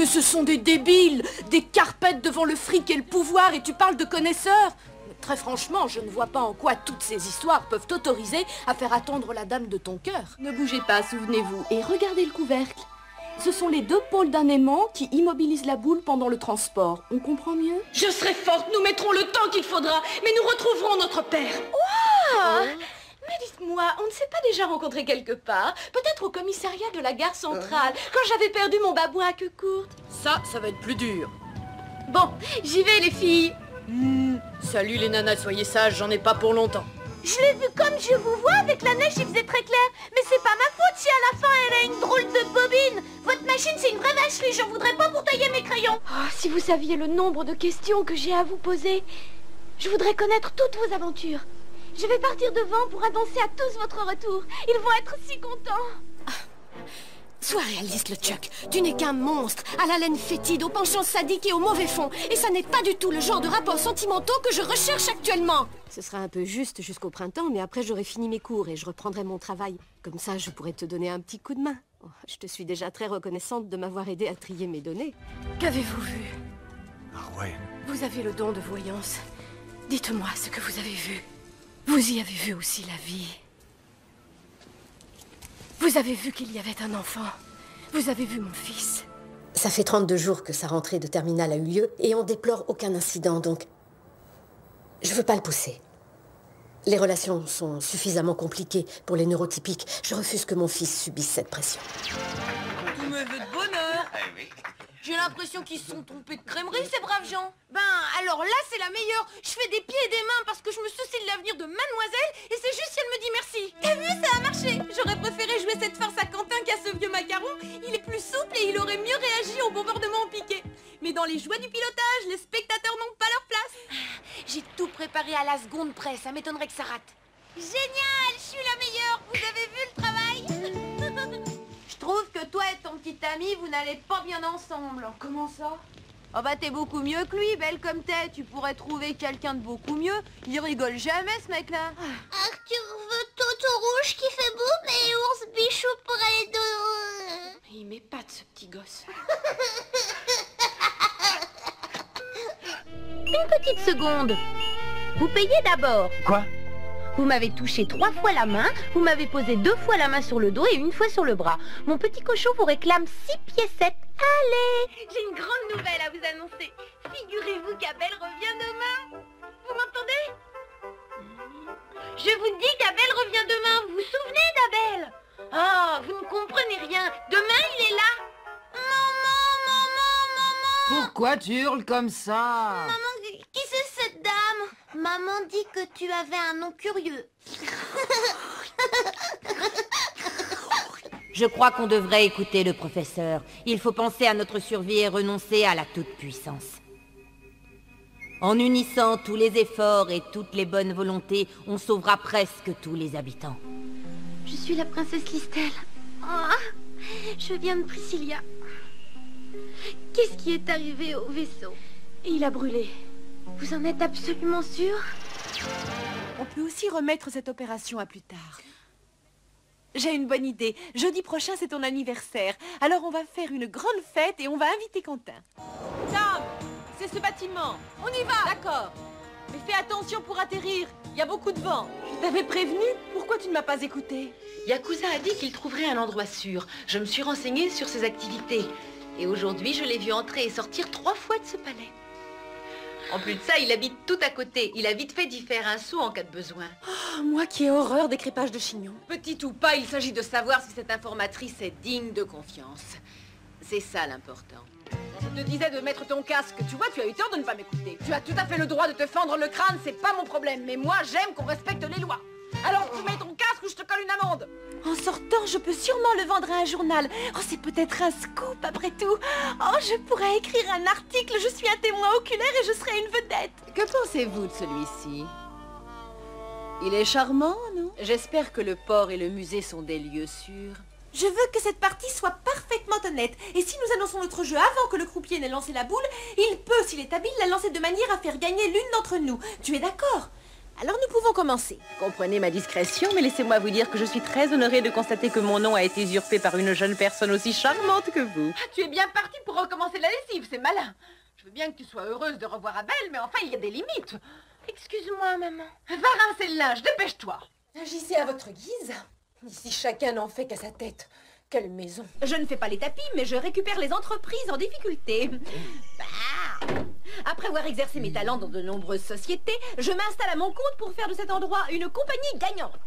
ce sont des débiles, des carpettes devant le fric et le pouvoir, et tu parles de connaisseurs? Très franchement, je ne vois pas en quoi toutes ces histoires peuvent t'autoriser à faire attendre la dame de ton cœur. Ne bougez pas, souvenez-vous, et regardez le couvercle. Ce sont les deux pôles d'un aimant qui immobilisent la boule pendant le transport. On comprend mieux? Je serai forte, nous mettrons le temps qu'il faudra, mais nous retrouverons notre père. Wow! Mais dites-moi, on ne s'est pas déjà rencontrés quelque part? Peut-être au commissariat de la gare centrale, quand j'avais perdu mon babouin à queue courte. Ça va être plus dur. Bon, j'y vais les filles. Salut les nanas, soyez sages, j'en ai pas pour longtemps. Je l'ai vu comme je vous vois, avec la neige il faisait très clair. Mais c'est pas ma faute si à la fin elle a une drôle de bobine. Votre machine c'est une vraie vacherie, j'en voudrais pas pour tailler mes crayons. Oh, si vous saviez le nombre de questions que j'ai à vous poser. Je voudrais connaître toutes vos aventures. Je vais partir devant pour annoncer à tous votre retour. Ils vont être si contents. Sois réaliste, le Chuck. Tu n'es qu'un monstre, à la laine fétide, aux penchants sadiques et au mauvais fond. Et ça n'est pas du tout le genre de rapports sentimentaux que je recherche actuellement. Ce sera un peu juste jusqu'au printemps, mais après j'aurai fini mes cours et je reprendrai mon travail. Comme ça, je pourrai te donner un petit coup de main. Oh, je te suis déjà très reconnaissante de m'avoir aidé à trier mes données. Qu'avez-vous vu? Ah ouais. Vous avez le don de voyance. Dites-moi ce que vous avez vu. Vous y avez vu aussi la vie. Vous avez vu qu'il y avait un enfant. Vous avez vu mon fils. Ça fait 32 jours que sa rentrée de terminale a eu lieu et on déplore aucun incident, donc... Je veux pas le pousser. Les relations sont suffisamment compliquées pour les neurotypiques. Je refuse que mon fils subisse cette pression. Tous mes vœux de bonheur. J'ai l'impression qu'ils se sont trompés de crèmerie, ces braves gens. Ben, alors là, c'est la meilleure. Je fais des pieds et des mains parce que je me soucie de l'avenir de mademoiselle et c'est juste si elle me dit merci. T'as vu, ça a marché. J'aurais préféré jouer cette farce à Quentin qu'à ce vieux macaron. Il est plus souple et il aurait mieux réagi au bombardement au piquet. Mais dans les joies du pilotage, les spectateurs n'ont pas leur place. J'ai tout préparé à la seconde près, ça m'étonnerait que ça rate. Génial, je suis la meilleure. Vous avez vu le travail? Je trouve que toi et ton petit ami, vous n'allez pas bien ensemble. Comment ça? Oh bah t'es beaucoup mieux que lui, belle comme t'es. Tu pourrais trouver quelqu'un de beaucoup mieux. Il rigole jamais ce mec-là. Arthur veut Toto Rouge qui fait boum et Ours Bichou pour aller de... Il m'épate ce petit gosse. Une petite seconde. Vous payez d'abord. Quoi? Vous m'avez touché 3 fois la main, vous m'avez posé 2 fois la main sur le dos et 1 fois sur le bras. Mon petit cochon vous réclame 6 piécettes. Allez! J'ai une grande nouvelle à vous annoncer. Figurez-vous qu'Abel revient demain. Vous m'entendez? Je vous dis qu'Abel revient demain. Vous vous souvenez d'Abel? Ah, vous ne comprenez rien. Demain, il est là. Maman! Pourquoi tu hurles comme ça? Maman, qui c'est cette dame? Maman dit que tu avais un nom curieux. Je crois qu'on devrait écouter le professeur. Il faut penser à notre survie et renoncer à la toute-puissance. En unissant tous les efforts et toutes les bonnes volontés, on sauvera presque tous les habitants. Je suis la princesse Listel. Ah, je viens de Priscilla. Qu'est-ce qui est arrivé au vaisseau? Il a brûlé. Vous en êtes absolument sûr? On peut aussi remettre cette opération à plus tard. J'ai une bonne idée. Jeudi prochain, c'est ton anniversaire. Alors on va faire une grande fête et on va inviter Quentin. Tom, c'est ce bâtiment. On y va. D'accord. Mais fais attention pour atterrir. Il y a beaucoup de vent. Je t'avais prévenu. Pourquoi tu ne m'as pas écouté? Yakuza a dit qu'il trouverait un endroit sûr. Je me suis renseignée sur ses activités. Et aujourd'hui, je l'ai vu entrer et sortir 3 fois de ce palais. En plus de ça, il habite tout à côté. Il a vite fait d'y faire un saut en cas de besoin. Oh, moi qui ai horreur des crépages de chignons. Petit ou pas, il s'agit de savoir si cette informatrice est digne de confiance. C'est ça l'important. Je te disais de mettre ton casque. Tu vois, tu as eu tort de ne pas m'écouter. Tu as tout à fait le droit de te fendre le crâne, c'est pas mon problème. Mais moi, j'aime qu'on respecte les lois. Alors, tu mets ton casque ou je te colle une amende. En sortant, je peux sûrement le vendre à un journal. Oh, c'est peut-être un scoop après tout. Oh, je pourrais écrire un article. Je suis un témoin oculaire et je serai une vedette. Que pensez-vous de celui-ci? Il est charmant, non? J'espère que le port et le musée sont des lieux sûrs. Je veux que cette partie soit parfaitement honnête. Et si nous annonçons notre jeu avant que le croupier n'ait lancé la boule, il peut, s'il est habile, la lancer de manière à faire gagner l'une d'entre nous. Tu es d'accord? Alors nous pouvons commencer. Comprenez ma discrétion, mais laissez-moi vous dire que je suis très honorée de constater que mon nom a été usurpé par une jeune personne aussi charmante que vous. Ah, tu es bien parti pour recommencer la lessive, c'est malin. Je veux bien que tu sois heureuse de revoir Abel, mais enfin, il y a des limites. Excuse-moi, maman. Va rincer le linge, dépêche-toi. Agissez à votre guise. Ici, chacun n'en fait qu'à sa tête. Quelle maison. Je ne fais pas les tapis, mais je récupère les entreprises en difficulté. Bah. Après avoir exercé mes talents dans de nombreuses sociétés, je m'installe à mon compte pour faire de cet endroit une compagnie gagnante.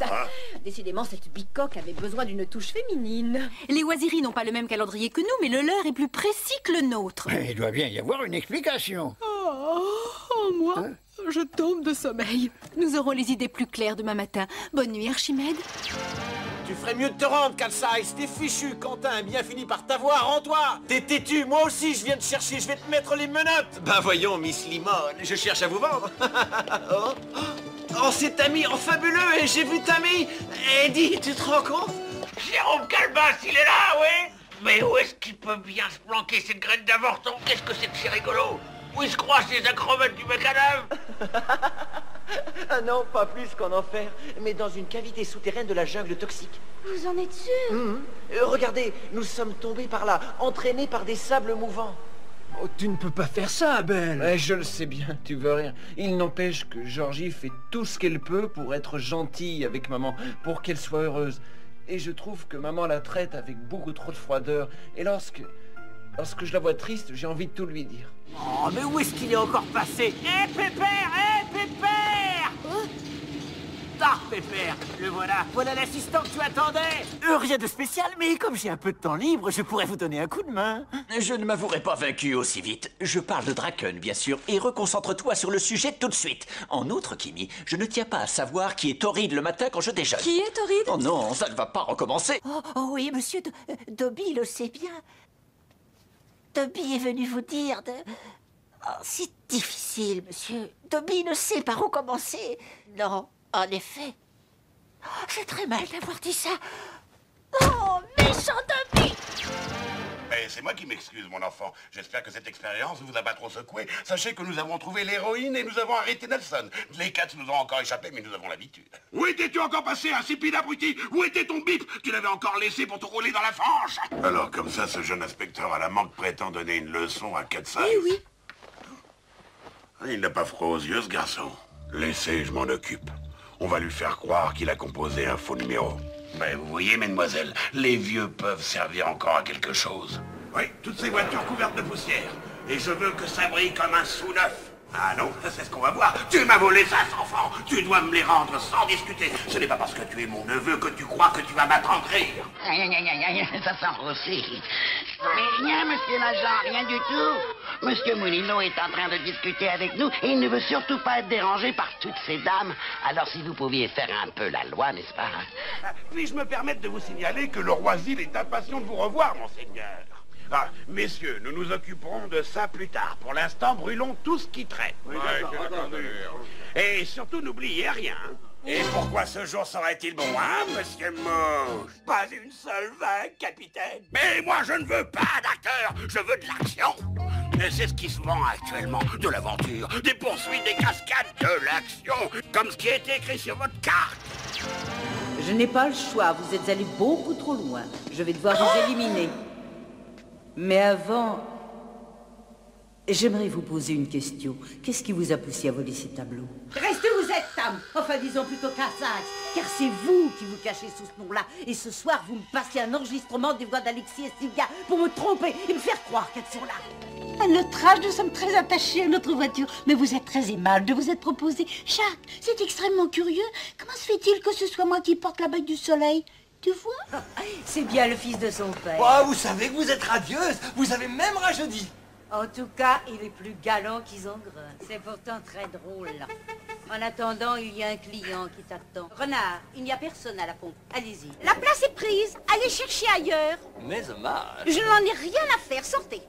Décidément, cette bicoque avait besoin d'une touche féminine. Les Oiseries n'ont pas le même calendrier que nous, mais le leur est plus précis que le nôtre. Il doit bien y avoir une explication. Moi, je tombe de sommeil. Nous aurons les idées plus claires demain matin. Bonne nuit, Archimède. Tu ferais mieux de te rendre, Calcice. T'es fichu, Quentin a bien fini par t'avoir, rends-toi. T'es têtu, moi aussi je viens te chercher, je vais te mettre les menottes. Bah voyons, Miss Limone, je cherche à vous vendre. Oh, c'est Tammy, oh fabuleux, et j'ai vu Tammy. Eddie, tu te rends compte? Jérôme Calbas, il est là, ouais. Mais où est-ce qu'il peut bien se planquer cette graine d'avorton? Qu'est-ce que c'est que c'est rigolo? Où se croisent les acrobates du macadam? Ah non, pas plus qu'en enfer, mais dans une cavité souterraine de la jungle toxique. Vous en êtes sûr? Regardez, nous sommes tombés par là, entraînés par des sables mouvants. Oh, tu ne peux pas faire ça, Abel. Je le sais bien, tu veux rire. Il n'empêche que Georgie fait tout ce qu'elle peut pour être gentille avec maman, pour qu'elle soit heureuse. Et je trouve que maman la traite avec beaucoup trop de froideur. Et lorsque je la vois triste, j'ai envie de tout lui dire. Oh, mais où est-ce qu'il est encore passé? Hé, Pépère! Hé, Pépère! Ah, Pépère, le voilà. Voilà l'assistant que tu attendais. Rien de spécial, mais comme j'ai un peu de temps libre, je pourrais vous donner un coup de main. Je ne m'avouerai pas vaincu aussi vite. Je parle de Draken, bien sûr, et reconcentre-toi sur le sujet tout de suite. En outre, Kimi, je ne tiens pas à savoir qui est torride le matin quand je déjeune. Qui est torride? Oh non, ça ne va pas recommencer. Oh oui, monsieur Dobby le sait bien. Dobby est venu vous dire de... Oh, c'est difficile, monsieur. Dobby ne sait par où commencer. Non, en effet. Oh, j'ai très mal d'avoir dit ça. Oh, méchant Dobby! Mais c'est moi qui m'excuse, mon enfant. J'espère que cette expérience ne vous a pas trop secoué. Sachez que nous avons trouvé l'héroïne et nous avons arrêté Nelson. Les quatre nous ont encore échappé, mais nous avons l'habitude. Où étais-tu encore passé, insipide abruti? Où était ton bip? Tu l'avais encore laissé pour te rouler dans la fange. Alors, comme ça, ce jeune inspecteur à la manque prétend donner une leçon à Calcice. Oui. Il n'a pas froid aux yeux, ce garçon. Laissez, je m'en occupe. On va lui faire croire qu'il a composé un faux numéro. Mais vous voyez, mesdemoiselles, les vieux peuvent servir encore à quelque chose. Oui, toutes ces voitures couvertes de poussière. Et je veux que ça brille comme un sou neuf. Ah non, c'est ce qu'on va voir. Tu m'as volé ça, enfant. Tu dois me les rendre sans discuter. Ce n'est pas parce que tu es mon neveu que tu crois que tu vas m'attendrir. Ça sent aussi. Mais rien, monsieur l'agent, rien du tout. Monsieur Moulino est en train de discuter avec nous et il ne veut surtout pas être dérangé par toutes ces dames. Alors si vous pouviez faire un peu la loi, n'est-ce pas? Puis-je me permettre de vous signaler que le roi Zil est impatient de vous revoir, monseigneur. Ah, messieurs, nous nous occuperons de ça plus tard. Pour l'instant, brûlons tout ce qui traîne. Oui, et surtout, n'oubliez rien. Et pourquoi ce jour serait-il bon, hein, monsieur Mouche? Pas une seule vague, capitaine. Mais moi, je ne veux pas d'acteur, je veux de l'action. Et c'est ce qui se vend actuellement, de l'aventure, des poursuites, des cascades, de l'action, comme ce qui est écrit sur votre carte. Je n'ai pas le choix, vous êtes allés beaucoup trop loin. Je vais devoir vous éliminer. Mais avant, j'aimerais vous poser une question. Qu'est-ce qui vous a poussé à voler ces tableaux? Restez où vous êtes, Tam. Enfin, disons plutôt Calcice. Car c'est vous qui vous cachez sous ce nom-là. Et ce soir, vous me passez un enregistrement des voix d'Alexis et Sylvia pour me tromper et me faire croire qu'elles sont là. À notre âge, nous sommes très attachés à notre voiture. Mais vous êtes très aimable de vous être proposé. Jacques, c'est extrêmement curieux. Comment se fait-il que ce soit moi qui porte la bague du soleil? Tu vois? C'est bien le fils de son père. Oh, vous savez que vous êtes radieuse. Vous avez même rajeuni. En tout cas, il est plus galant qu'ils en grain. C'est pourtant très drôle. En attendant, il y a un client qui t'attend. Renard, il n'y a personne à la pompe. Allez-y. La place est prise. Allez chercher ailleurs. Mais hommage. Je n'en ai rien à faire. Sortez.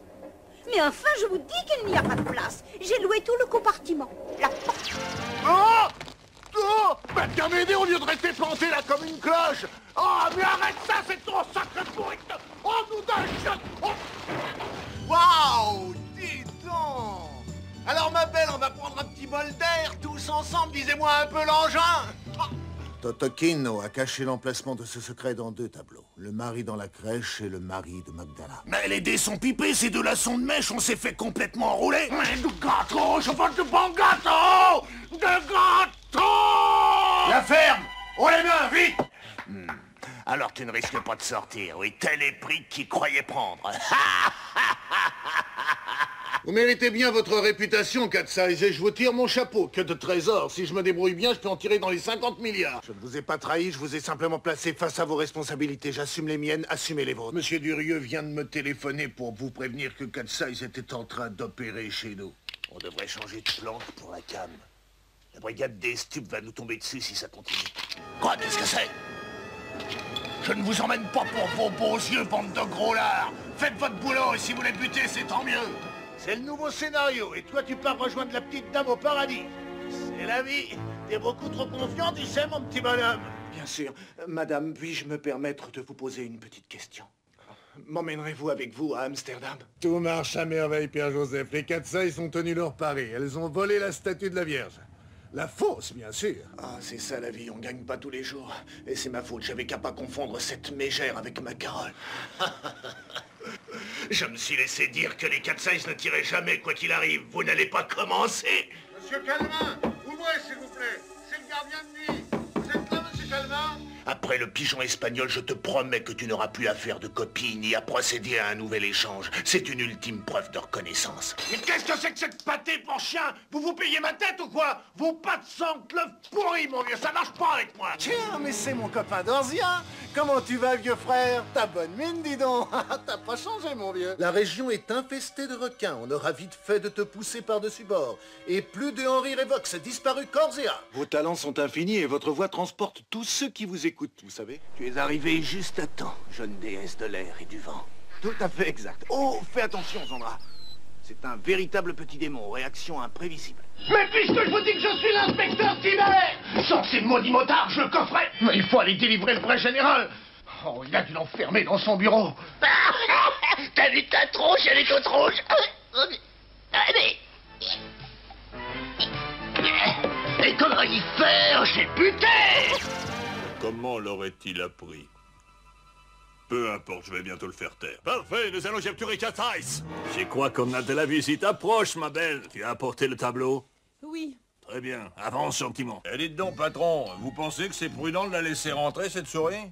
Mais enfin, je vous dis qu'il n'y a pas de place. J'ai loué tout le compartiment. La porte. Oh! Oh! Bah bien m'aider au lieu de rester planté là comme une cloche. Oh, mais arrête ça, c'est ton sacré pourrite. Oh, nous d'un shot. Oh. Waouh, dis donc. Alors ma belle, on va prendre un petit bol d'air, tous ensemble, disez-moi un peu l'engin. Totokino a caché l'emplacement de ce secret dans 2 tableaux. Le mari dans la crèche et le mari de Magdala. Mais les dés sont pipés, ces 2 laçons de mèche, on s'est fait complètement enrouler. Mais de gâteau, je veux de bons gâteaux. De gâteaux. La ferme. Oh les mains, vite. Alors tu ne risques pas de sortir, oui, tel est prix qui croyait prendre. Vous méritez bien votre réputation, Catsize, et je vous tire mon chapeau. Que de trésors. Si je me débrouille bien, je peux en tirer dans les 50 milliards. Je ne vous ai pas trahi, je vous ai simplement placé face à vos responsabilités. J'assume les miennes, assumez les vôtres. Monsieur Durieux vient de me téléphoner pour vous prévenir que Catsize était en train d'opérer chez nous. On devrait changer de plan pour la cam. La brigade des stupes va nous tomber dessus si ça continue. Quoi, qu'est-ce que c'est? Je ne vous emmène pas pour vos beaux yeux, bande de gros lards. Faites votre boulot et si vous les butez, c'est tant mieux. C'est le nouveau scénario, et toi tu pars rejoindre la petite dame au paradis. C'est la vie. T'es beaucoup trop confiant, tu sais, mon petit bonhomme. Bien sûr. Madame, puis-je me permettre de vous poser une petite question? M'emmènerez-vous avec vous à Amsterdam? Tout marche à merveille, Pierre-Joseph. Les Catsize ont tenu leur pari. Elles ont volé la statue de la Vierge. La fausse, bien sûr. Ah, c'est ça la vie, on gagne pas tous les jours. Et c'est ma faute, j'avais qu'à pas confondre cette mégère avec ma Carole. Je me suis laissé dire que les Catsize ne tiraient jamais, quoi qu'il arrive. Vous n'allez pas commencer. Monsieur Calvin, ouvrez s'il vous plaît. C'est le gardien de nuit. Vous êtes là, monsieur Calvin? Après le pigeon espagnol, je te promets que tu n'auras plus à faire de copie ni à procéder à un nouvel échange. C'est une ultime preuve de reconnaissance. Mais qu'est-ce que c'est que cette pâtée pour chien? Vous vous payez ma tête ou quoi? Vos pattes sentent l'œuf pourri, mon vieux, ça marche pas avec moi. Tiens, mais c'est mon copain d'Orzien. Comment tu vas, vieux frère? T'as bonne mine, dis donc. T'as pas changé, mon vieux. La région est infestée de requins. On aura vite fait de te pousser par-dessus bord. Et plus de Henri Revox, disparu corps et âme. Vos talents sont infinis et votre voix transporte tous ceux qui vous écoutent, vous savez. Tu es arrivé juste à temps, jeune déesse de l'air et du vent. Tout à fait exact. Oh, fais attention, Sandra. C'est un véritable petit démon, réaction imprévisible. Mais puisque je vous dis que je suis l'inspecteur Tiber, sans ces maudits motards, je le coffrais. Mais il faut aller délivrer le vrai général. Oh, il a dû l'enfermer dans son bureau. T'as vu ta tronche, elle est toute rouge. Et comment y faire, j'ai buté. Comment l'aurait-il appris? Peu importe, je vais bientôt le faire taire. Parfait, nous allons capturer Catsize. J'y crois qu'on a de la visite. Approche, ma belle. Tu as apporté le tableau? Oui. Très bien, avance gentiment. Eh, dites donc, patron, vous pensez que c'est prudent de la laisser rentrer, cette souris?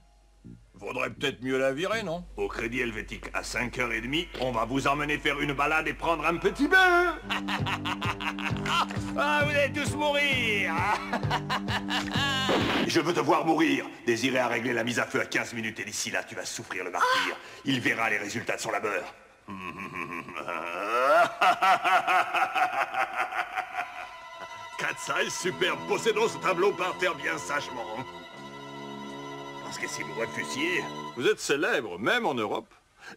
Faudrait peut-être mieux la virer, non? Au Crédit Helvétique, à 5h30, on va vous emmener faire une balade et prendre un petit bain. Ah, vous allez tous mourir. Je veux te voir mourir. Désiré a réglé la mise à feu à 15 minutes et d'ici là, tu vas souffrir le martyre. Il verra les résultats de son labeur. Catsize, superbe, possédons ce tableau par terre bien sagement. Parce que si vous refusiez... Vous êtes célèbre, même en Europe.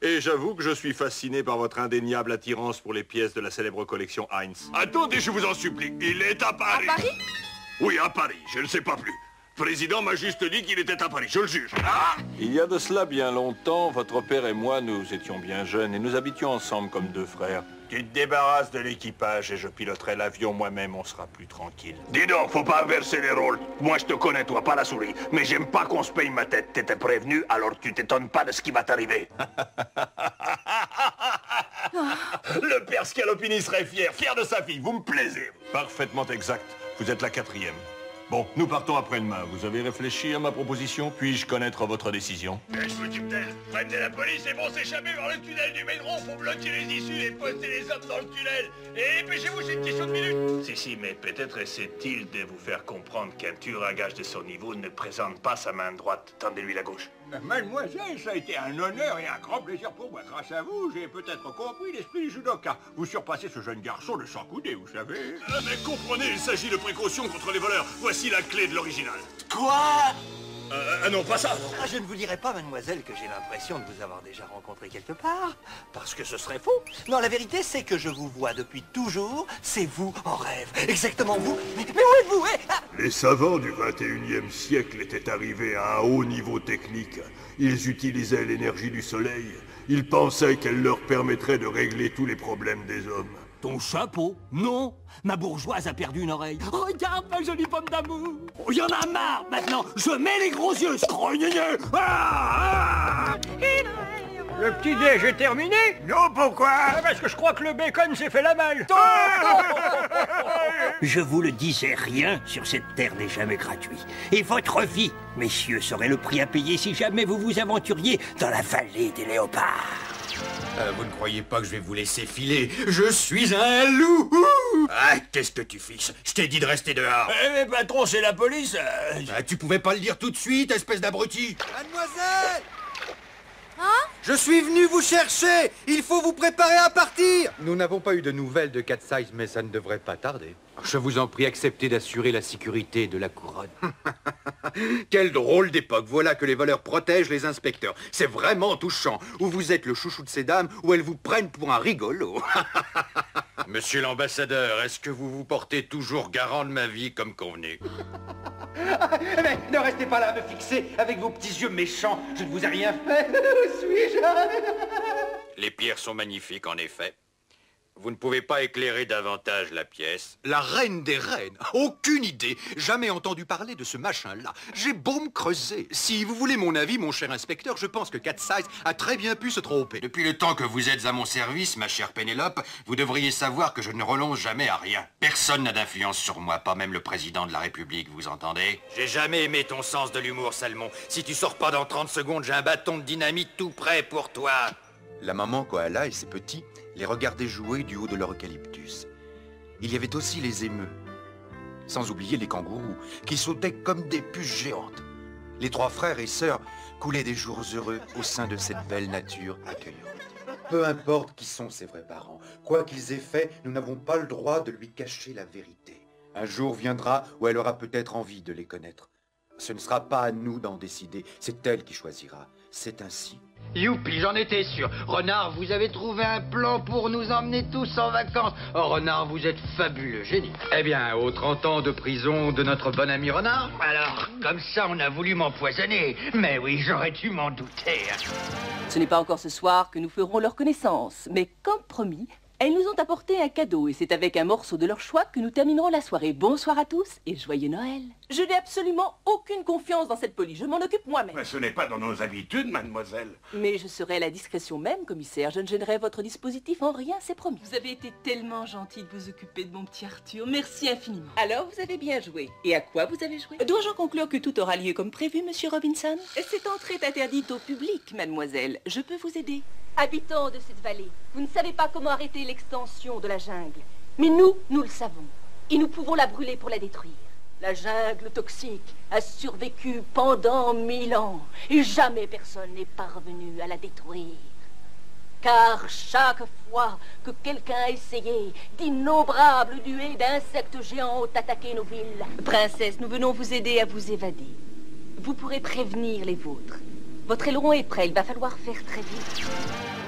Et j'avoue que je suis fasciné par votre indéniable attirance pour les pièces de la célèbre collection Heinz. Attendez, je vous en supplie, il est à Paris. À Paris? Oui, à Paris, je ne sais pas plus. Le président m'a juste dit qu'il était à Paris, je le juge. Ah! Il y a de cela bien longtemps, votre père et moi, nous étions bien jeunes et nous habitions ensemble comme 2 frères. Tu te débarrasses de l'équipage et je piloterai l'avion moi-même, on sera plus tranquille. Dis donc, faut pas inverser les rôles. Moi, je te connais, toi, pas la souris. Mais j'aime pas qu'on se paye ma tête. T'étais prévenu, alors tu t'étonnes pas de ce qui va t'arriver. Le père Scalopini serait fier de sa fille. Vous me plaisez. Parfaitement exact. Vous êtes la 4e. Bon, nous partons après-demain. Vous avez réfléchi à ma proposition? Puis-je connaître votre décision? Je m'occupe d'elle. Prévenez la police et vont s'échapper vers le tunnel du métro pour bloquer les issues et poster les hommes dans le tunnel. Et dépêchez-vous, c'est une question de minutes. Si, mais peut-être essaie-t-il de vous faire comprendre qu'un tueur à gage de son niveau ne présente pas sa main droite. Tendez-lui la gauche. Mademoiselle, ça a été un honneur et un grand plaisir pour moi. Grâce à vous, j'ai peut-être compris l'esprit du judoka. Vous surpassez ce jeune garçon de 100 coudées, vous savez. Ah, mais comprenez, il s'agit de précaution contre les voleurs. Voici la clé de l'original. Quoi? Non, pas ça. Ah, je ne vous dirai pas, mademoiselle, que j'ai l'impression de vous avoir déjà rencontré quelque part, parce que ce serait faux. Non, la vérité, c'est que je vous vois depuis toujours. C'est vous en rêve. Exactement vous. Mais où êtes-vous? Les savants du 21e siècle étaient arrivés à un haut niveau technique. Ils utilisaient l'énergie du soleil. Ils pensaient qu'elle leur permettrait de régler tous les problèmes des hommes. Ton chapeau? Non. Ma bourgeoise a perdu une oreille. Regarde ma jolie pomme d'amour. Oh, y en a marre maintenant. Je mets les gros yeux, scrogneux. Le petit déj est terminé? Non, pourquoi? Parce que je crois que le bacon s'est fait la malle. Je vous le disais, rien sur cette terre n'est jamais gratuit. Et votre vie, messieurs, serait le prix à payer si jamais vous vous aventuriez dans la vallée des léopards. Vous ne croyez pas que je vais vous laisser filer? Je suis un loup! Ah, qu'est-ce que tu fiches? Je t'ai dit de rester dehors. Mais patron, c'est la police. Tu pouvais pas le dire tout de suite, espèce d'abruti? Mademoiselle! Hein? Je suis venu vous chercher! Il faut vous préparer à partir! Nous n'avons pas eu de nouvelles de Cat Size, mais ça ne devrait pas tarder. Je vous en prie, acceptez d'assurer la sécurité de la couronne. Quelle drôle d'époque. Voilà que les voleurs protègent les inspecteurs. C'est vraiment touchant. Ou vous êtes le chouchou de ces dames, ou elles vous prennent pour un rigolo. Monsieur l'ambassadeur, est-ce que vous vous portez toujours garant de ma vie comme convenu? Mais ne restez pas là à me fixer avec vos petits yeux méchants. Je ne vous ai rien fait. Où suis-je? Les pierres sont magnifiques, en effet. Vous ne pouvez pas éclairer davantage la pièce? La reine des reines? Aucune idée. Jamais entendu parler de ce machin-là. J'ai beau me creuser. Si vous voulez mon avis, mon cher inspecteur, je pense que Cat Size a très bien pu se tromper. Depuis le temps que vous êtes à mon service, ma chère Pénélope, vous devriez savoir que je ne renonce jamais à rien. Personne n'a d'influence sur moi, pas même le président de la République, vous entendez? J'ai jamais aimé ton sens de l'humour, Salmon. Si tu sors pas dans 30 secondes, j'ai un bâton de dynamite tout prêt pour toi. La maman koala et ses petits les regardaient jouer du haut de leur eucalyptus. Il y avait aussi les émeux, sans oublier les kangourous, qui sautaient comme des puces géantes. Les trois frères et sœurs coulaient des jours heureux au sein de cette belle nature accueillante. Peu importe qui sont ses vrais parents, quoi qu'ils aient fait, nous n'avons pas le droit de lui cacher la vérité. Un jour viendra où elle aura peut-être envie de les connaître. Ce ne sera pas à nous d'en décider, c'est elle qui choisira. C'est ainsi. Youpi, j'en étais sûr. Renard, vous avez trouvé un plan pour nous emmener tous en vacances. Oh, Renard, vous êtes fabuleux, génie. Eh bien, aux 30 ans de prison de notre bon ami Renard. Alors, comme ça, on a voulu m'empoisonner. Mais oui, j'aurais dû m'en douter. Ce n'est pas encore ce soir que nous ferons leur connaissance. Mais comme promis, elles nous ont apporté un cadeau et c'est avec un morceau de leur choix que nous terminerons la soirée. Bonsoir à tous et joyeux Noël. Je n'ai absolument aucune confiance dans cette police. Je m'en occupe moi-même. Mais ce n'est pas dans nos habitudes, mademoiselle. Mais je serai à la discrétion même, commissaire. Je ne gênerai votre dispositif en rien, c'est promis. Vous avez été tellement gentil de vous occuper de mon petit Arthur. Merci infiniment. Alors, vous avez bien joué. Et à quoi vous avez joué? Dois-je en conclure que tout aura lieu comme prévu, monsieur Robinson? Cette entrée est interdite au public, mademoiselle. Je peux vous aider? Habitants de cette vallée, vous ne savez pas comment arrêter l'extension de la jungle. Mais nous le savons. Et nous pouvons la brûler pour la détruire. La jungle toxique a survécu pendant 1000 ans. Et jamais personne n'est parvenu à la détruire. Car chaque fois que quelqu'un a essayé, d'innombrables nuées d'insectes géants ont attaqué nos villes. Princesse, nous venons vous aider à vous évader. Vous pourrez prévenir les vôtres. Votre aileron est prêt, il va falloir faire très vite.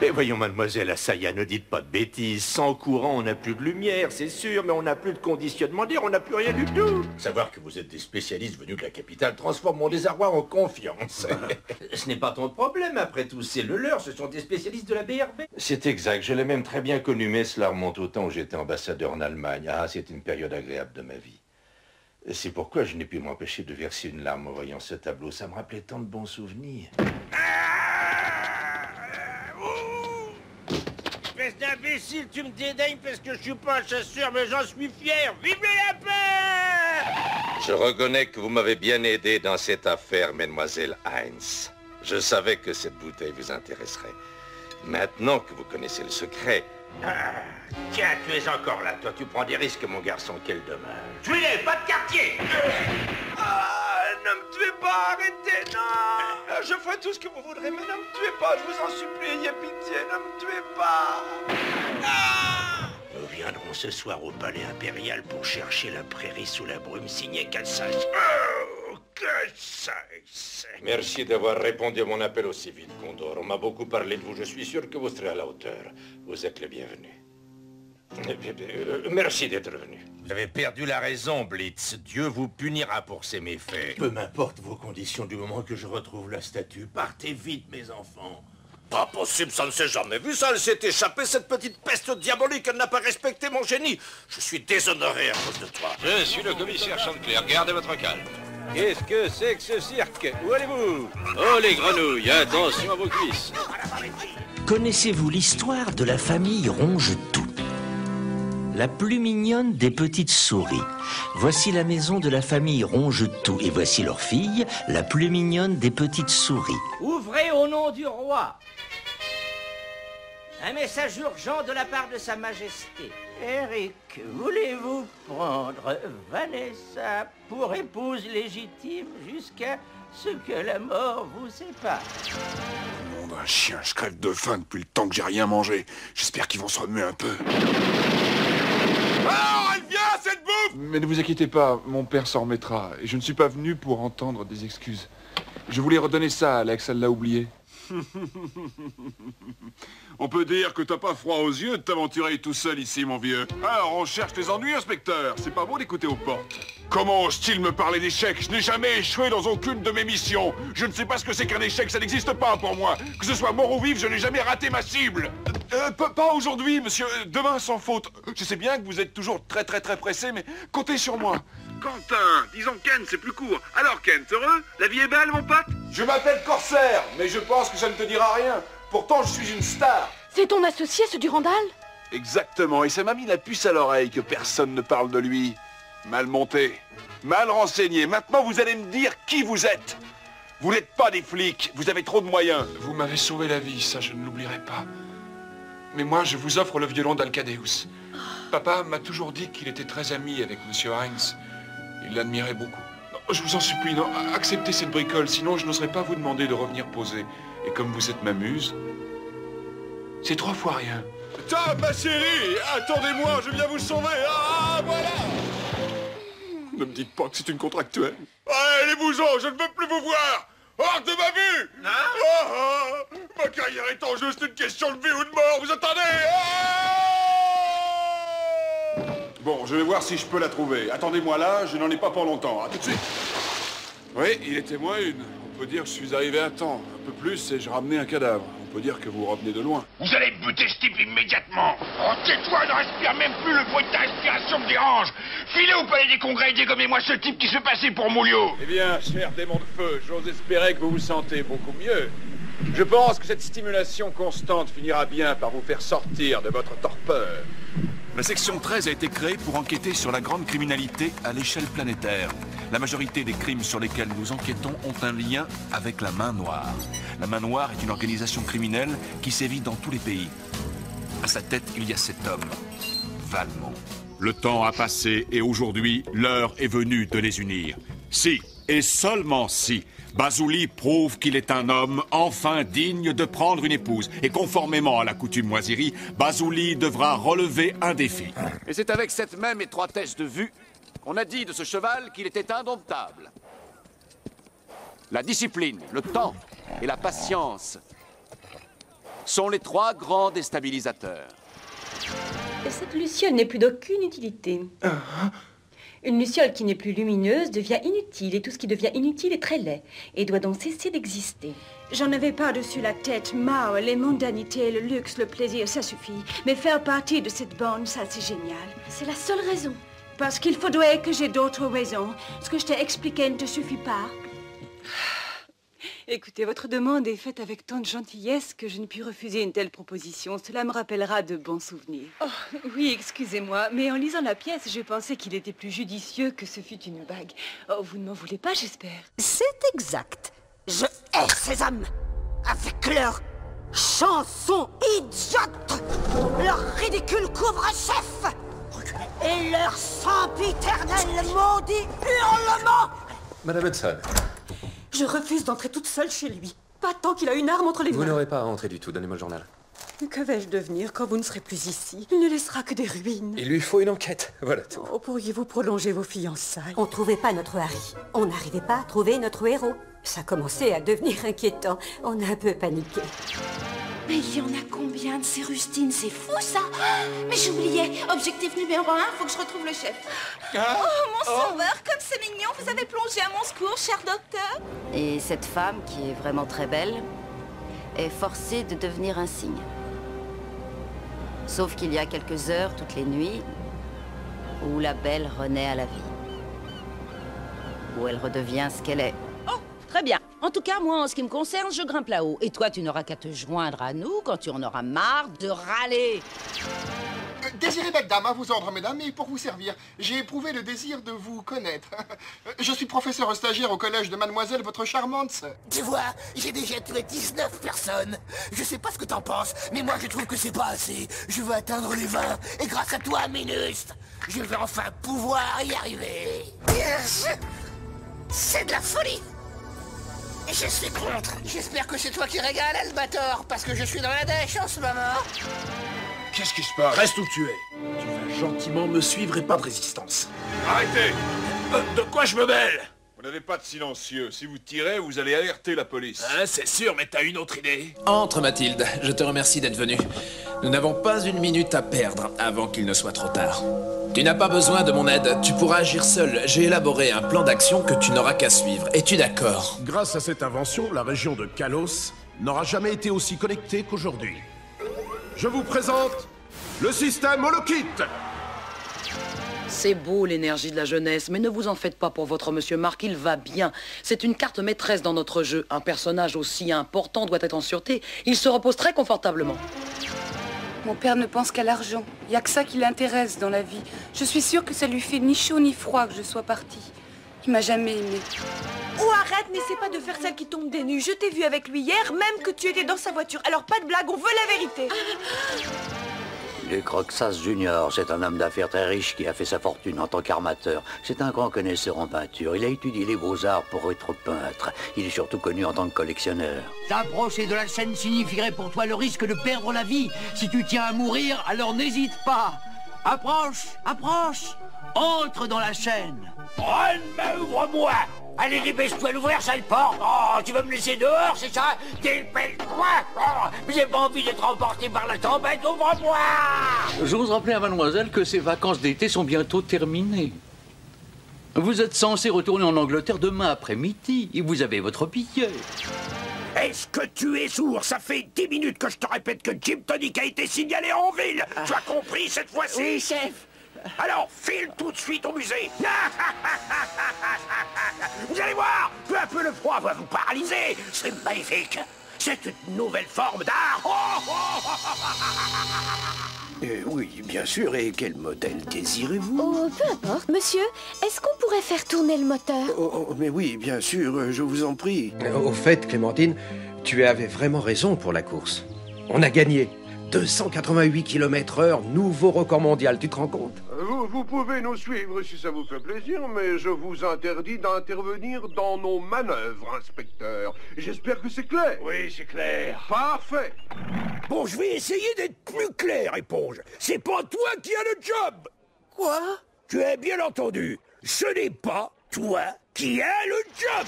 Mais voyons, mademoiselle Asaya, ne dites pas de bêtises. Sans courant, on n'a plus de lumière, c'est sûr, mais on n'a plus de conditionnement d'air, on n'a plus rien du tout. Savoir que vous êtes des spécialistes venus de la capitale transforme mon désarroi en confiance. Ce n'est pas ton problème, après tout, c'est le leur, ce sont des spécialistes de la BRB. C'est exact, je l'ai même très bien connu, mais cela remonte au temps où j'étais ambassadeur en Allemagne. Ah, c'est une période agréable de ma vie. C'est pourquoi je n'ai pu m'empêcher de verser une larme en voyant ce tableau. Ça me rappelait tant de bons souvenirs. Espèce d'imbécile, tu me dédaignes parce que je suis pas un chasseur, mais j'en suis fier. Vive le lapin! Je reconnais que vous m'avez bien aidé dans cette affaire, mademoiselle Heinz. Je savais que cette bouteille vous intéresserait. Maintenant que vous connaissez le secret... Tiens, tu es encore là, toi, tu prends des risques, mon garçon, quel dommage. Tuez-les, pas de quartier! Ne me tuez pas, arrêtez, non! Je ferai tout ce que vous voudrez, mais ne me tuez pas, je vous en supplie, ayez pitié, ne me tuez pas! Nous viendrons ce soir au palais impérial pour chercher la prairie sous la brume signée Cat Size. Oh, Cat Size! Merci d'avoir répondu à mon appel aussi vite, Condor. On m'a beaucoup parlé de vous, je suis sûr que vous serez à la hauteur. Vous êtes le bienvenu. Merci d'être venu. Vous avez perdu la raison, Blitz. Dieu vous punira pour ces méfaits. Peu m'importe vos conditions du moment que je retrouve la statue. Partez vite, mes enfants. Pas possible, ça ne s'est jamais vu, ça. Elle s'est échappée, cette petite peste diabolique. Elle n'a pas respecté mon génie. Je suis déshonoré à cause de toi. Je suis le commissaire Chantecler. Gardez votre calme. Qu'est-ce que c'est que ce cirque? Où allez-vous? Oh, les grenouilles, attention à vos cuisses. Connaissez-vous l'histoire de la famille Ronge-Tout? La plus mignonne des petites souris. Voici la maison de la famille Ronge-Tout et voici leur fille, la plus mignonne des petites souris. Ouvrez au nom du roi. Un message urgent de la part de Sa Majesté. Eric, voulez-vous prendre Vanessa pour épouse légitime jusqu'à ce que la mort vous sépare? Nom d'un chien, je crève de faim depuis le temps que j'ai rien mangé. J'espère qu'ils vont se remuer un peu. Alors, elle vient, cette bouffe! Mais ne vous inquiétez pas, mon père s'en remettra. Et je ne suis pas venu pour entendre des excuses. Je voulais redonner ça à Alex, elle l'a oublié. On peut dire que t'as pas froid aux yeux de t'aventurer tout seul ici, mon vieux. Alors, on cherche les ennuis, inspecteur. C'est pas bon d'écouter aux portes. Comment ose-t-il me parler d'échecs? Je n'ai jamais échoué dans aucune de mes missions. Je ne sais pas ce que c'est qu'un échec, ça n'existe pas pour moi. Que ce soit mort ou vif, je n'ai jamais raté ma cible. Pas aujourd'hui, monsieur. Demain, sans faute. Je sais bien que vous êtes toujours très pressé, mais comptez sur moi. Quentin, disons Ken, c'est plus court. Alors Ken, heureux? La vie est belle, mon pote? Je m'appelle Corsair, mais je pense que ça ne te dira rien. Pourtant, je suis une star. C'est ton associé, ce Durandal? Exactement, et ça m'a mis la puce à l'oreille que personne ne parle de lui. Mal monté, mal renseigné. Maintenant, vous allez me dire qui vous êtes. Vous n'êtes pas des flics, vous avez trop de moyens. Vous m'avez sauvé la vie, ça je ne l'oublierai pas. Mais moi, je vous offre le violon d'Alcadeus. Papa m'a toujours dit qu'il était très ami avec Monsieur Heinz. Il l'admirait beaucoup. Non, je vous en supplie, non, acceptez cette bricole, sinon je n'oserais pas vous demander de revenir poser. Et comme vous êtes ma muse, c'est 3 fois rien. Tiens, ma chérie, attendez-moi, je viens vous sauver. Ah, voilà. Ne me dites pas que c'est une contractuelle. Allez, les bousons, je ne veux plus vous voir. Hors de ma vue. Ma carrière est en jeu, c'est une question de vie ou de mort, vous entendez? Bon, je vais voir si je peux la trouver. Attendez-moi là, je n'en ai pas pour longtemps. À tout de suite. Oui, il était moins une. On peut dire que je suis arrivé à temps. Un peu plus et je ramenais un cadavre. On peut dire que vous revenez de loin. Vous allez buter ce type immédiatement. Oh, tais-toi, ne respire même plus, le bruit de ta respiration me dérange. Filez au palais des congrès et dégommez-moi ce type qui se fait passer pour Moulio. Eh bien, cher démon de feu, j'ose espérer que vous vous sentez beaucoup mieux. Je pense que cette stimulation constante finira bien par vous faire sortir de votre torpeur. La section 13 a été créée pour enquêter sur la grande criminalité à l'échelle planétaire. La majorité des crimes sur lesquels nous enquêtons ont un lien avec la Main Noire. La Main Noire est une organisation criminelle qui sévit dans tous les pays. À sa tête, il y a cet homme, Valmont. Le temps a passé et aujourd'hui, l'heure est venue de les unir. Si, et seulement si, Bazouli prouve qu'il est un homme enfin digne de prendre une épouse. Et conformément à la coutume moisirie, Bazouli devra relever un défi. Et c'est avec cette même étroitesse de vue qu'on a dit de ce cheval qu'il était indomptable. La discipline, le temps et la patience sont les 3 grands déstabilisateurs. Et cette luciole n'est plus d'aucune utilité. Une luciole qui n'est plus lumineuse devient inutile, et tout ce qui devient inutile est très laid, et doit donc cesser d'exister. J'en avais par-dessus la tête, Mao, les mondanités, le luxe, le plaisir, ça suffit. Mais faire partie de cette bande, ça c'est génial. C'est la seule raison. Parce qu'il faudrait que j'ai d'autres raisons. Ce que je t'ai expliqué ne te suffit pas. Écoutez, votre demande est faite avec tant de gentillesse que je ne puis refuser une telle proposition. Cela me rappellera de bons souvenirs. Oh, oui, excusez-moi, mais en lisant la pièce, j'ai pensé qu'il était plus judicieux que ce fût une bague. Oh, vous ne m'en voulez pas, j'espère. C'est exact. Je hais ces hommes. Avec leur chanson idiote, leur ridicule couvre-chef et leur sempiternel maudit hurlement. Madame Hudson. Je refuse d'entrer toute seule chez lui. Pas tant qu'il a une arme entre les mains. Vous n'aurez pas à entrer du tout. Donnez-moi le journal. Que vais-je devenir quand vous ne serez plus ici? Il ne laissera que des ruines. Il lui faut une enquête. Voilà tout. Oh, pourriez-vous prolonger vos fiançailles? On trouvait pas notre Harry. On n'arrivait pas à trouver notre héros. Ça commençait à devenir inquiétant. On a un peu paniqué. Mais il y en a combien de ces rustines? C'est fou, ça! Mais j'oubliais, objectif numéro 1, faut que je retrouve le chef. Oh, mon sauveur, comme c'est mignon, vous avez plongé à mon secours, cher docteur. Et cette femme, qui est vraiment très belle, est forcé de devenir un cygne. Sauf qu'il y a quelques heures, toutes les nuits, où la belle renaît à la vie. Où elle redevient ce qu'elle est. Oh, très bien. En tout cas, moi, en ce qui me concerne, je grimpe là-haut. Et toi, tu n'auras qu'à te joindre à nous quand tu en auras marre de râler. Désiré belle dame, à vos ordres, mesdames, et pour vous servir, j'ai éprouvé le désir de vous connaître. Je suis professeur stagiaire au collège de mademoiselle, votre charmante sœur. Tu vois, j'ai déjà tué 19 personnes. Je sais pas ce que t'en penses, mais moi je trouve que c'est pas assez. Je veux atteindre les 20, et grâce à toi, Minus, je vais enfin pouvoir y arriver. Yes. C'est de la folie. Et je suis contre. J'espère que c'est toi qui régales, Albator, parce que je suis dans la dèche en ce moment. Qu'est-ce qui se passe? Reste où tu es. Tu vas gentiment me suivre et pas de résistance. Arrêtez! De quoi je me mêle? Vous n'avez pas de silencieux. Si vous tirez, vous allez alerter la police. Hein, c'est sûr, mais t'as une autre idée? Entre, Mathilde. Je te remercie d'être venue. Nous n'avons pas une minute à perdre avant qu'il ne soit trop tard. Tu n'as pas besoin de mon aide. Tu pourras agir seul. J'ai élaboré un plan d'action que tu n'auras qu'à suivre. Es-tu d'accord? Grâce à cette invention, la région de Kalos n'aura jamais été aussi connectée qu'aujourd'hui. Je vous présente le système Holokit. C'est beau l'énergie de la jeunesse, mais ne vous en faites pas pour votre monsieur Mark, il va bien. C'est une carte maîtresse dans notre jeu. Un personnage aussi important doit être en sûreté. Il se repose très confortablement. Mon père ne pense qu'à l'argent. Il n'y a que ça qui l'intéresse dans la vie. Je suis sûre que ça lui fait ni chaud ni froid que je sois partie. Il m'a jamais aimée. Oh, arrête, n'essaie pas de faire celle qui tombe des nues. Je t'ai vu avec lui hier, même que tu étais dans sa voiture. Alors pas de blague, on veut la vérité. Luc Roxas Junior, c'est un homme d'affaires très riche qui a fait sa fortune en tant qu'armateur. C'est un grand connaisseur en peinture. Il a étudié les beaux-arts pour être peintre. Il est surtout connu en tant que collectionneur. T'approcher de la scène signifierait pour toi le risque de perdre la vie. Si tu tiens à mourir, alors n'hésite pas. Approche, approche. Entre dans la chaîne. Run, ouvre-moi. Allez, dépêche-toi d'ouvrir cette porte. Oh, tu vas me laisser dehors, c'est ça? Dépêche-toi. Oh, j'ai pas envie d'être emporté par la tempête, ouvre-moi. J'ose rappeler à mademoiselle que ses vacances d'été sont bientôt terminées. Vous êtes censé retourner en Angleterre demain après-midi et vous avez votre billet. Est-ce que tu es sourd? Ça fait 10 minutes que je te répète que Jim Tonic a été signalé en ville. Tu as compris cette fois-ci? Oui, chef. Alors, file tout de suite au musée. Vous allez voir, peu à peu le froid va vous paralyser. C'est magnifique. C'est une nouvelle forme d'art. Oui, bien sûr. Et quel modèle désirez-vous? Oh, peu importe. Monsieur, est-ce qu'on pourrait faire tourner le moteur? Oh, mais oui, bien sûr, je vous en prie. Au fait, Clémentine, tu avais vraiment raison pour la course. On a gagné. 288 km/h, nouveau record mondial, tu te rends compte? Vous pouvez nous suivre si ça vous fait plaisir, mais je vous interdis d'intervenir dans nos manœuvres, inspecteur. J'espère que c'est clair. Oui, c'est clair. Parfait. Bon, je vais essayer d'être plus clair, éponge. C'est pas toi qui as le job. Quoi? Tu as bien entendu. Ce n'est pas toi qui as le job.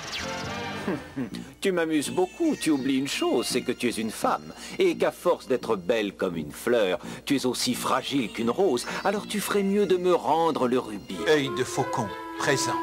Tu m'amuses beaucoup, tu oublies une chose, c'est que tu es une femme, et qu'à force d'être belle comme une fleur, tu es aussi fragile qu'une rose, alors tu ferais mieux de me rendre le rubis. Œil de faucon, présent.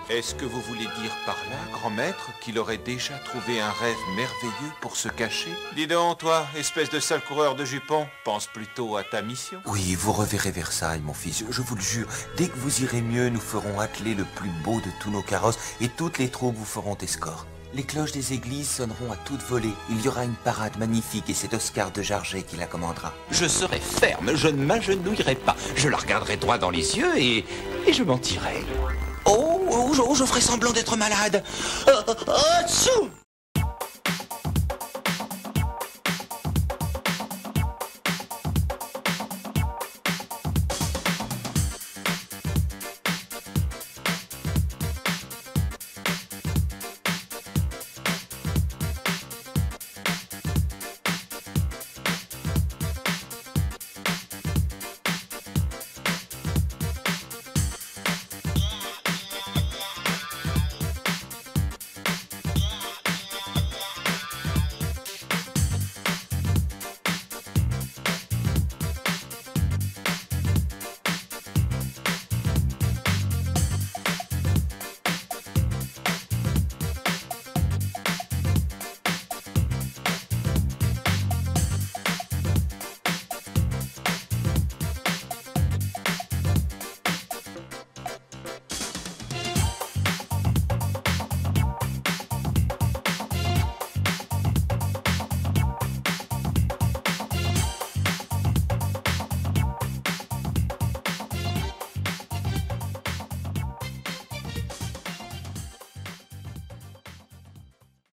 Est-ce que vous voulez dire par là, grand maître, qu'il aurait déjà trouvé un rêve merveilleux pour se cacher? Dis donc, toi, espèce de sale coureur de jupons, pense plutôt à ta mission. Oui, vous reverrez Versailles, mon fils, je vous le jure. Dès que vous irez mieux, nous ferons atteler le plus beau de tous nos carrosses, et toutes les troupes vous feront escorte. Les cloches des églises sonneront à toute volée. Il y aura une parade magnifique et c'est Oscar de Jarget qui la commandera. Je serai ferme, je ne m'agenouillerai pas. Je la regarderai droit dans les yeux et je mentirai. Oh, je ferai semblant d'être malade.